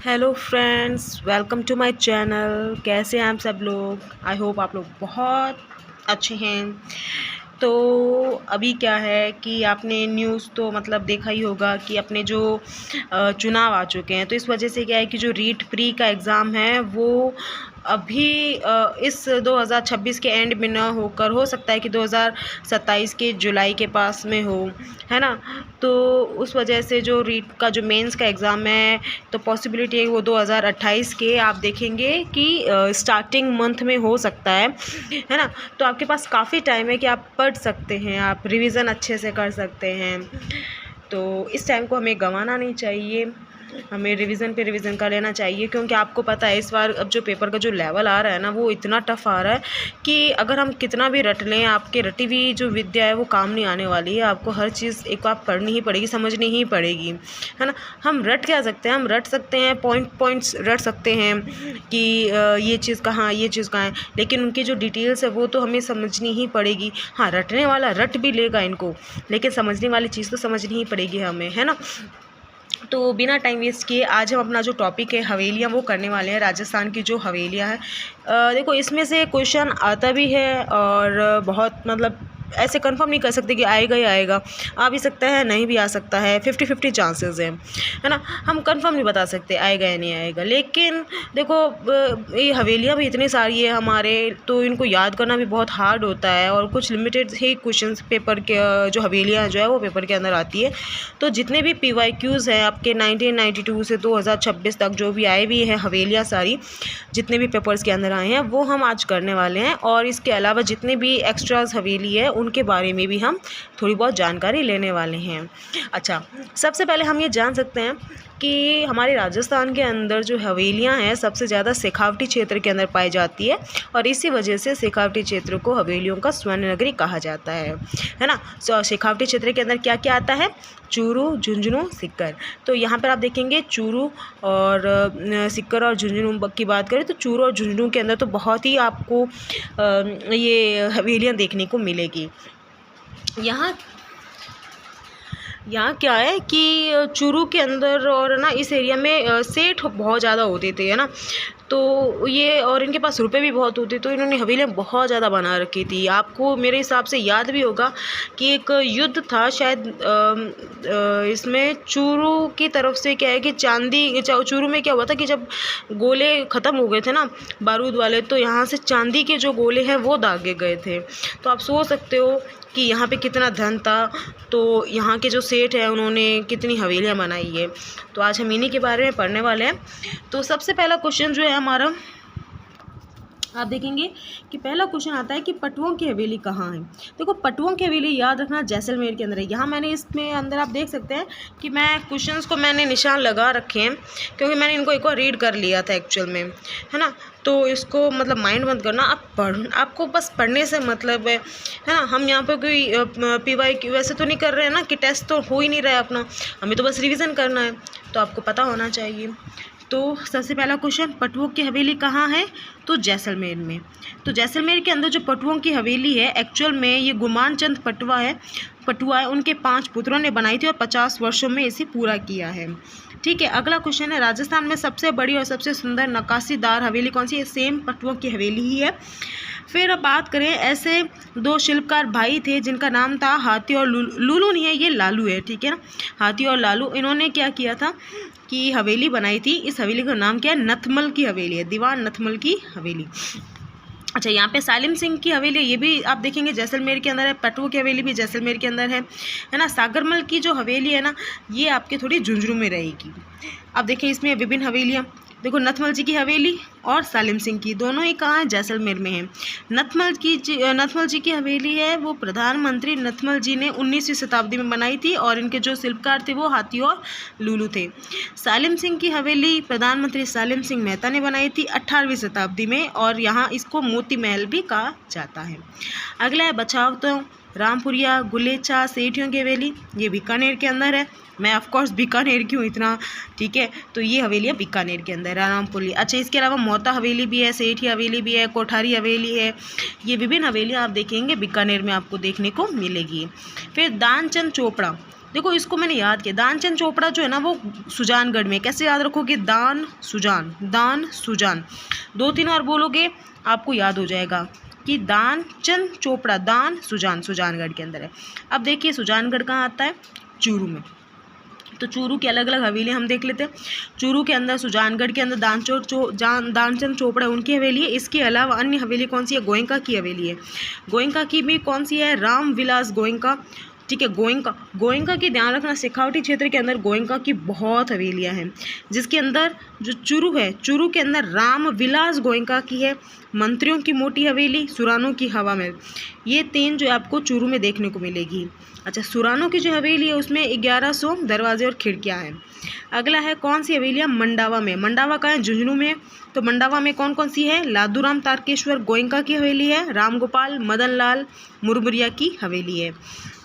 Hello friends, welcome to my channel. कैसे हैं आप सब लोग? आई होप आप लोग बहुत अच्छे हैं। तो अभी क्या है कि आपने न्यूज़ तो मतलब देखा ही होगा कि अपने जो चुनाव आ चुके हैं, तो इस वजह से क्या है कि जो रीट प्री का एग्ज़ाम है वो अभी इस 2026 के एंड में ना होकर हो सकता है कि 2027 के जुलाई के पास में हो, है ना। तो उस वजह से जो रीट का जो मेंस का एग्ज़ाम है, तो पॉसिबिलिटी है वो 2028 के आप देखेंगे कि स्टार्टिंग मंथ में हो सकता है ना। तो आपके पास काफ़ी टाइम है कि आप पढ़ सकते हैं, आप रिवीजन अच्छे से कर सकते हैं। तो इस टाइम को हमें गंवाना नहीं चाहिए, हमें रिवीजन पे रिवीजन कर लेना चाहिए, क्योंकि आपको पता है इस बार अब जो पेपर का जो लेवल आ रहा है ना, वो इतना टफ आ रहा है कि अगर हम कितना भी रट लें, आपके रटी हुई जो विद्या है वो काम नहीं आने वाली है। आपको हर चीज़ एक बार पढ़नी ही पड़ेगी, समझनी ही पड़ेगी, है ना। हम रट क्या सकते हैं, हम रट सकते हैं, पॉइंट्स रट सकते हैं कि ये चीज़ कहाँ, ये चीज़ कहाँ है, लेकिन उनकी जो डिटेल्स है वो तो हमें समझनी ही पड़ेगी। हाँ, रटने वाला रट भी लेगा इनको, लेकिन समझने वाली चीज़ तो समझनी ही पड़ेगी हमें, है ना। तो बिना टाइम वेस्ट किए आज हम अपना जो टॉपिक है हवेलियाँ वो करने वाले हैं। राजस्थान की जो हवेलियाँ हैं, देखो इसमें से क्वेश्चन आता भी है और बहुत मतलब ऐसे कंफर्म नहीं कर सकते कि आएगा ही आएगा, आ भी सकता है, नहीं भी आ सकता है, 50-50 चांसेस हैं, है ना। हम कंफर्म नहीं बता सकते आएगा या नहीं आएगा। लेकिन देखो ये हवेलियाँ भी इतनी सारी है हमारे, तो इनको याद करना भी बहुत हार्ड होता है और कुछ लिमिटेड ही क्वेश्चंस पेपर के जो हवेलियाँ जो है वो पेपर के अंदर आती है। तो जितने भी PYQs हैं आपके 1992 से 2026 तक जो भी आए हुए हैं हवेलियाँ सारी, जितने भी पेपर्स के अंदर आए हैं वो हम आज करने वाले हैं। और इसके अलावा जितने भी एक्स्ट्रास हवेली है उनके बारे में भी हम थोड़ी बहुत जानकारी लेने वाले हैं। अच्छा, सबसे पहले हम ये जान सकते हैं कि हमारे राजस्थान के अंदर जो हवेलियां हैं सबसे ज़्यादा शेखावटी क्षेत्र के अंदर पाई जाती है, और इसी वजह से शेखावटी क्षेत्र को हवेलियों का स्वर्ण नगरी कहा जाता है ना। तो शेखावटी क्षेत्र के अंदर क्या क्या आता है? चूरू, झुंझुनू, सीकर। तो यहाँ पर आप देखेंगे चूरू और सीकर और झुंझुनू की बात करें तो चूरू और झुंझुनू के अंदर तो बहुत ही आपको ये हवेलियाँ देखने को मिलेगी। यहाँ क्या है कि चूरू के अंदर और ना इस एरिया में सेठ बहुत ज़्यादा होते थे, है ना। तो ये और इनके पास रुपए भी बहुत होते, तो इन्होंने हवेलियाँ बहुत ज़्यादा बना रखी थी। आपको मेरे हिसाब से याद भी होगा कि एक युद्ध था शायद इसमें चूरू की तरफ से क्या है कि चूरू में क्या हुआ था कि जब गोले ख़त्म हो गए थे ना बारूद वाले, तो यहाँ से चांदी के जो गोले हैं वो दागे गए थे। तो आप सोच सकते हो कि यहाँ पे कितना धन था। तो यहाँ के जो सेठ हैं उन्होंने कितनी हवेलियाँ बनाई है। तो आज हम इन्हीं के बारे में पढ़ने वाले हैं। तो सबसे पहला क्वेश्चन जो है हमारा, आप देखेंगे कि पहला क्वेश्चन आता है कि पटुओं की हवेली कहाँ है। देखो पटुओं की हवेली याद रखना जैसलमेर के अंदर है। यहाँ मैंने इसमें अंदर आप देख सकते हैं कि मैं क्वेश्चंस को मैंने निशान लगा रखे हैं, क्योंकि मैंने इनको एक बार रीड कर लिया था एक्चुअल में, है ना। तो इसको मतलब माइंड मत करना, आपको बस पढ़ने से मतलब है ना। हम यहाँ पर कोई PYQ वैसे तो नहीं कर रहे हैं ना कि टेस्ट तो हो ही नहीं रहा है अपना, हमें तो बस रिविज़न करना है, तो आपको पता होना चाहिए। तो सबसे पहला क्वेश्चन, पटुओं की हवेली कहाँ है? तो जैसलमेर में। तो जैसलमेर के अंदर जो पटुओं की हवेली है एक्चुअल में ये गुमान चंद पटुआ है, उनके 5 पुत्रों ने बनाई थी और 50 वर्षों में इसे पूरा किया है। ठीक है, अगला क्वेश्चन है, राजस्थान में सबसे बड़ी और सबसे सुंदर नक्काशीदार हवेली कौन सी है? सेम पटुओं की हवेली ही है। फिर अब बात करें, ऐसे 2 शिल्पकार भाई थे जिनका नाम था हाथी और लूलू नहीं है, ये लालू है, ठीक है ना। हाथी और लालू, इन्होंने क्या किया था कि हवेली बनाई थी। इस हवेली का नाम क्या है? नथमल की हवेली है, दीवान नथमल की हवेली। अच्छा, यहाँ पे सालिम सिंह की हवेली, ये भी आप देखेंगे जैसलमेर के अंदर है। पटुओं की हवेली भी जैसलमेर के अंदर है ना। सागरमल की जो हवेली है ना, ये आपके थोड़ी झुंझुनू में रहेगी। अब देखिए इसमें विभिन्न हवेलियाँ, देखो नथमल जी की हवेली और सालिम सिंह की, दोनों ही कहाँ है? जैसलमेर में है। नथमल जी की हवेली है वो प्रधानमंत्री नथमल जी ने 19वीं शताब्दी में बनाई थी, और इनके जो शिल्पकार थे वो हाथी और लूलू थे। सालिम सिंह की हवेली प्रधानमंत्री सालिम सिंह मेहता ने बनाई थी 18वीं शताब्दी में, और यहाँ इसको मोती महल भी कहा जाता है। अगला है बछावतों, रामपुरिया, गुलेचा, सेठियों की हवेली, ये बीकानेर के अंदर है। मैं ऑफकोर्स बीकानेर की हूँ इतना, ठीक है। तो ये हवेलियाँ बीकानेर के अंदर है, रामपुरी। अच्छा, इसके अलावा मोता हवेली भी है, सेठी हवेली भी है, कोठारी हवेली है। ये विभिन्न हवेलियाँ आप देखेंगे बीकानेर में आपको देखने को मिलेगी। फिर दानचंद चोपड़ा, देखो इसको मैंने याद किया, दानचंद चोपड़ा जो है ना वो सुजानगढ़ में, कैसे याद रखोगे, दान सुजान, दान सुजान, 2-3 बार बोलोगे आपको याद हो जाएगा कि दानचंद चोपड़ा, दान सुजान, सुजानगढ़ के अंदर है। अब देखिए सुजानगढ़ कहाँ आता है, चूरू में। तो चूरू की अलग अलग हवेलियाँ हम देख लेते हैं। चूरू के अंदर, सुजानगढ़ के अंदर दानचंद चोपड़ा उनकी हवेली है। इसके अलावा अन्य हवेली कौन सी है, गोयनका की हवेली है। गोयनका की भी कौन सी है, राम विलास गोयनका, ठीक है। गोयनका की ध्यान रखना, शेखावटी क्षेत्र के अंदर गोयनका की बहुत हवेलियां हैं, जिसके अंदर जो चूरू है, चूरू के अंदर राम विलास गोयनका की है। मंत्रियों की मोटी हवेली, सुरानों की हवा महल, ये 3 जो आपको चूरू में देखने को मिलेगी। अच्छा, सुरानों की जो हवेली है उसमें 1100 दरवाजे और खिड़कियां हैं। अगला है कौन सी हवेलियाँ, मंडावा में। मंडावा का है, झुंझुनू में। तो मंडावा में कौन कौन सी है, लादूराम तारकेश्वर गोयनका की हवेली है, राम गोपाल मदन लाल मुरमुरिया की हवेली है,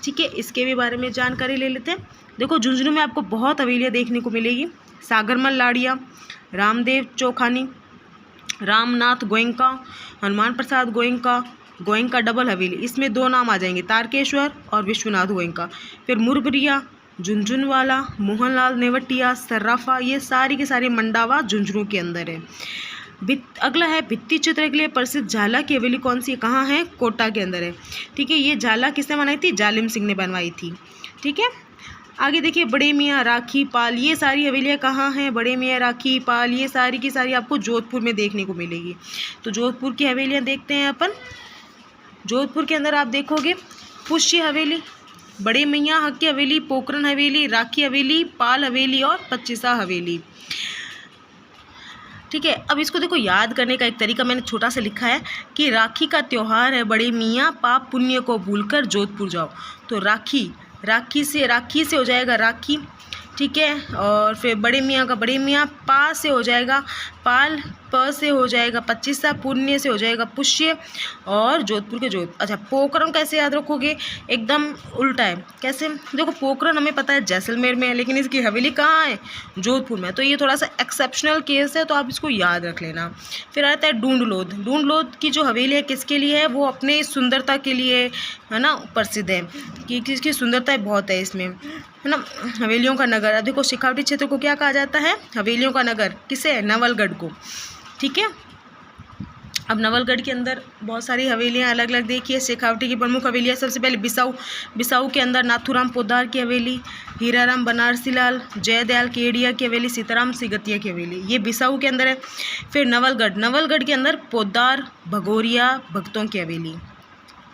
ठीक है। इसके भी बारे में जानकारी ले लेते हैं। देखो झुंझुनू में आपको बहुत हवेलियाँ देखने को मिलेगी, सागरमल लाड़िया, रामदेव चौखानी, रामनाथ गोयनका, हनुमान प्रसाद गोयनका, गोयनका डबल हवेली, इसमें 2 नाम आ जाएंगे, तारकेश्वर और विश्वनाथ गोयनका। फिर मुरमुरिया, झुंझुनवाला, मोहनलाल नेवटिया, सर्राफा, ये सारी के सारी मंडावा झुंझुनू के अंदर है। अगला है भित्ति चित्र के लिए प्रसिद्ध झाला की हवेली कौन सी है, कहाँ है, कोटा के अंदर है, ठीक है। ये झाला किसने बनाई थी, जालिम सिंह ने बनवाई थी, ठीक है। आगे देखिए बड़े मियाँ, राखी, पाल, ये सारी हवेलियाँ कहाँ हैं, बड़े मियाँ, राखी, पाल, ये सारी की सारी आपको जोधपुर में देखने को मिलेगी। तो जोधपुर की हवेलियाँ देखते हैं अपन। जोधपुर के अंदर आप देखोगे पुष्य हवेली, बड़े मियाँ हक की हवेली, पोखरन हवेली, राखी हवेली, पाल हवेली और पच्चीसा हवेली, ठीक है। अब इसको देखो याद करने का एक तरीका मैंने छोटा सा लिखा है कि राखी का त्यौहार है बड़े मियाँ, पाप पुण्य को भूलकर जोधपुर जाओ। तो राखी से हो जाएगा राखी, ठीक है। और फिर बड़े मियाँ का बड़े मियाँ, पा से हो जाएगा पाल, प से हो जाएगा पच्चीसा, पुण्य से हो जाएगा पुष्य और जोधपुर के जोध। अच्छा, पोखरन कैसे याद रखोगे, एकदम उल्टा है। कैसे, देखो पोखरन हमें पता है जैसलमेर में है, लेकिन इसकी हवेली कहाँ है, जोधपुर में। तो ये थोड़ा सा एक्सेप्शनल केस है, तो आप इसको याद रख लेना। फिर आता है ढूंढलोद। ढूंढलोद की जो हवेली है किसके लिए है, वो अपने सुंदरता के लिए है ना प्रसिद्ध है, कि किसकी सुंदरता बहुत है इसमें, है ना। हवेलियों का नगर, अब देखो शेखावटी क्षेत्र को क्या कहा जाता है, हवेलियों का नगर, किसे, नवलगढ़ को, ठीक है। अब नवलगढ़ के अंदर बहुत सारी हवेलियाँ अलग अलग देखिए। शेखावटी की प्रमुख हवेलियाँ, सबसे पहले बिसाऊ के अंदर नाथूराम पोद्दार की हवेली, हीराराम बनारसी लाल, जयदयाल केडिया की हवेली, सीताराम सिगतिया की हवेली, ये बिसाऊ के अंदर है। फिर नवलगढ़ के अंदर पोद्दार भगोरिया भक्तों की हवेली,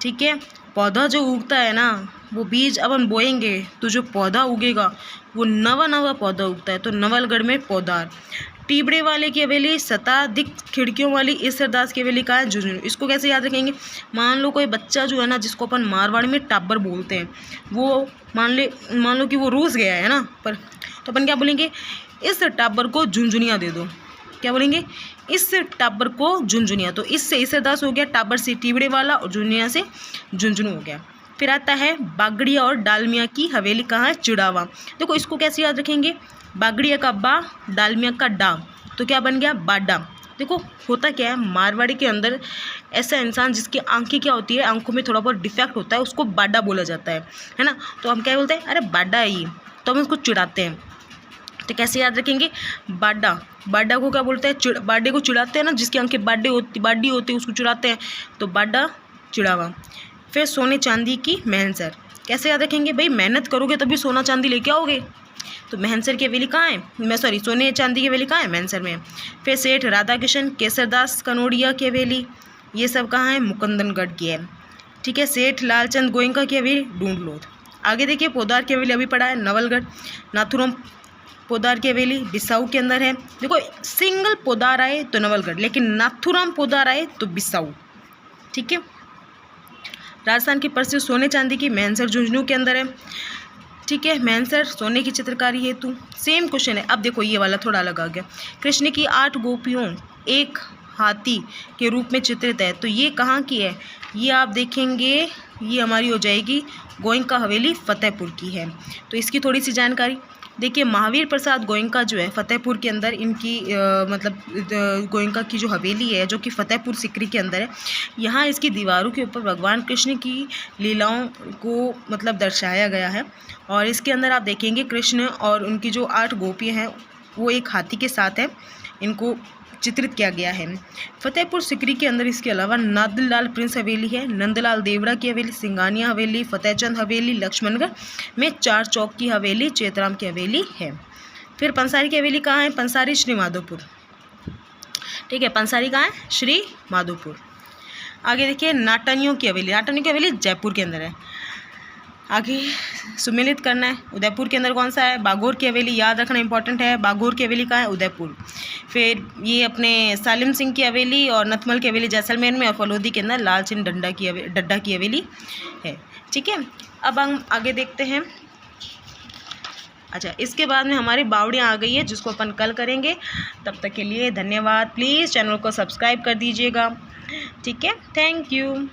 ठीक है। पौधा जो उगता है ना, वो बीज अपन बोएंगे तो जो पौधा उगेगा वो नवा पौधा उगता है, तो नवलगढ़ में पौधार। टीबड़े वाले की हवेली, शताधिक खिड़कियों वाली ईश्वरदास की हवेली का है झुंझुनू। इसको कैसे याद रखेंगे, मान लो कोई बच्चा जो है ना, जिसको अपन मारवाड़ी में टाबर बोलते हैं, वो मान लो कि वो रूस गया है ना, पर तो अपन क्या बोलेंगे, इस टाबर को झुंझुनिया दे दो। क्या बोलेंगे, इस टाबर को झुंझुनिया। तो इससे ईश्वरदास हो गया, टाबर से टीबड़े वाला और झुंझुनिया से झुंझुनू हो गया। फिर आता है बागड़िया और डालमिया की हवेली कहाँ है, चिड़ावा। देखो इसको कैसे याद रखेंगे, बागड़िया का बा, डालमिया का डा, तो क्या बन गया, बाडा। देखो होता क्या है, मारवाड़ी के अंदर ऐसा इंसान जिसकी आंखें क्या होती है, आंखों में थोड़ा बहुत डिफेक्ट होता है, उसको बाडा बोला जाता है ना। तो हम क्या बोलते हैं, अरे बाडा है ये, तो हम उसको चिढ़ाते हैं। तो कैसे याद रखेंगे, बाडा को क्या बोलते हैं, बाडे को चिढ़ाते हैं ना, जिसकी आंखें बाडी होती है उसको चिढ़ाते हैं, तो बाडा, चिड़ावा। फिर सोने चांदी की मेहनसर, कैसे याद रखेंगे भाई, मेहनत करोगे तभी सोना चांदी लेके आओगे। तो मेहनसर की हवेली कहाँ है, सोने चांदी की हवेली कहाँ है, मेहनसर में। फिर सेठ राधा किशन केसरदास कनोडिया की हवेली, ये सब कहाँ है, मुकुंदनगढ़ की है, ठीक है। सेठ लालचंद गोयनका की हवेली ढूंढलोद। आगे देखिए पोद्दार की हवेली अभी पड़ा है नवलगढ़। नाथूराम पोद्दार की हवेली बिसाऊ के अंदर है। देखो सिंगल पोद्दार आए तो नवलगढ़, लेकिन नाथूराम पोद्दार आए तो बिसाऊ, ठीक है। राजस्थान की प्रसिद्ध सोने चांदी की मेहनसर झुंझुनू के अंदर है, ठीक है। मेहनसर सोने की चित्रकारी हेतु। सेम क्वेश्चन है, अब देखो ये वाला थोड़ा अलग आ गया। कृष्ण की 8 गोपियों एक हाथी के रूप में चित्रित है, तो ये कहाँ की है, ये आप देखेंगे ये हमारी हो जाएगी गोयनका हवेली फतेहपुर की है। तो इसकी थोड़ी सी जानकारी, देखिए महावीर प्रसाद गोयनका जो है फतेहपुर के अंदर इनकी मतलब गोयनका की जो हवेली है जो कि फतेहपुर सिकरी के अंदर है, यहाँ इसकी दीवारों के ऊपर भगवान कृष्ण की लीलाओं को मतलब दर्शाया गया है। और इसके अंदर आप देखेंगे कृष्ण और उनकी जो 8 गोपियाँ हैं वो एक हाथी के साथ है, इनको चित्रित किया गया है। फतेहपुर सिकरी के अंदर इसके अलावा नादलाल प्रिंस हवेली है, नंदलाल देवड़ा की हवेली, सिंगानिया हवेली, फतेहचंद हवेली, लक्ष्मणगढ़ में 4 चौक की हवेली, चेतराम की हवेली है। फिर पंसारी की हवेली कहाँ है? पंसारी श्री माधोपुर। ठीक है, पंसारी कहाँ है? श्री माधोपुर। आगे देखिए नाटनियों की हवेली, नाटनियों की हवेली जयपुर के अंदर है। आगे सुमेलित करना है, उदयपुर के अंदर कौन सा है? बागोर की हवेली, याद रखना इंपॉर्टेंट है। बागोर की हवेली कहाँ है? उदयपुर। फिर ये अपने सालिम सिंह की हवेली और नथमल की हवेली जैसलमेर में, और फलोदी के अंदर लाल सिंह डड्डा की हवेली है। ठीक है, अब हम आगे देखते हैं। अच्छा, इसके बाद में हमारी बावड़ियाँ आ गई है जिसको अपन कल करेंगे। तब तक के लिए धन्यवाद। प्लीज़ चैनल को सब्सक्राइब कर दीजिएगा। ठीक है, थैंक यू।